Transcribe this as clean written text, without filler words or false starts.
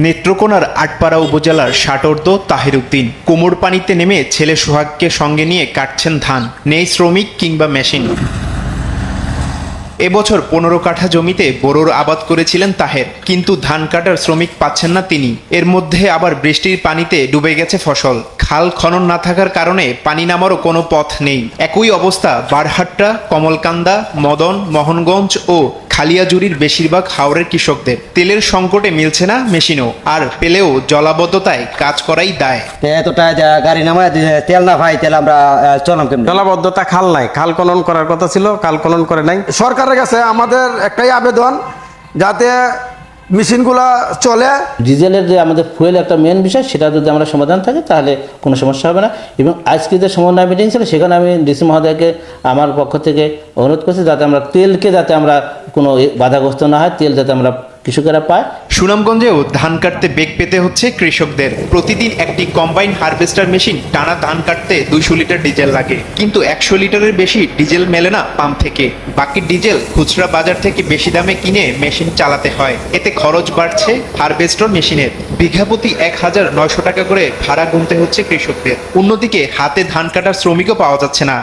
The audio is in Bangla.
নেত্রকোনার আটপাড়া উপজেলার ষাটর্দ তাহির উদ্দিন কোমর পানিতে নেমে ছেলে সোহাগকে সঙ্গে নিয়ে কাটছেন ধান। নেই শ্রমিক কিংবা মেশিন। এবছর 15 কাঠা জমিতে বোরোর আবাদ করেছিলেন তাহের, কিন্তু ধান কাটার শ্রমিক পাচ্ছেন না তিনি। এর মধ্যে আবার বৃষ্টির পানিতে ডুবে গেছে ফসল। খাল খনন না থাকার কারণে পানি নামারও কোনো পথ নেই। একই অবস্থা বারহাট্টা, কমলকান্দা, মদন মোহনগঞ্জ ও খালিয়াজুরির বেশিরভাগ হাওরের কৃষকদের। তেলের সংকটে মিলছে না মেশিনও, আর পেলেও জলাবদ্ধতায় কাজ করাই দায়। এতটা গাড়ি নামায় তেল না ভাই, তেল আমরা চলাম কেমন? জলাবদ্ধতা, খাল নাই, খাল খনন করার কথা ছিল, খাল খনন করে নাই। সরকারের কাছে আমাদের একটাই আবেদন, যাতে মেশিনগুলা চলে। ডিজেলের যে আমাদের ফুয়েল একটা মেন বিষয়, সেটা যদি আমরা সমাধান থাকে তাহলে কোনো সমস্যা হবে না। এবং আজকে যে সমন্বয় মিটিং ছিল, সেখানে আমি ডিসি মহোদয়কে আমার পক্ষ থেকে অনুরোধ করছি যাতে আমরা তেলকে যাতে আমরা কোনো বাধাগ্রস্ত না হয়, তেল যাতে আমরা কৃষকেরা পায়। সুনামগঞ্জেও ধান কাটতে বেগ পেতে হচ্ছে কৃষকদের। প্রতিদিন একটি কম্বাইন হারভেস্টার মেশিন টানা ধান কাটতে 200 লিটার ডিজেল লাগে, কিন্তু 100 লিটারের বেশি ডিজেল মেলে না পাম্প থেকে। বাকি ডিজেল খুচরা বাজার থেকে বেশি দামে কিনে মেশিন চালাতে হয়। এতে খরচ বাড়ছে হারভেস্টার মেশিনের। বিঘা প্রতি 1900 টাকা করে ভাড়া গুনতে হচ্ছে কৃষকদের। অন্যদিকে হাতে ধান কাটার শ্রমিকও পাওয়া যাচ্ছে না।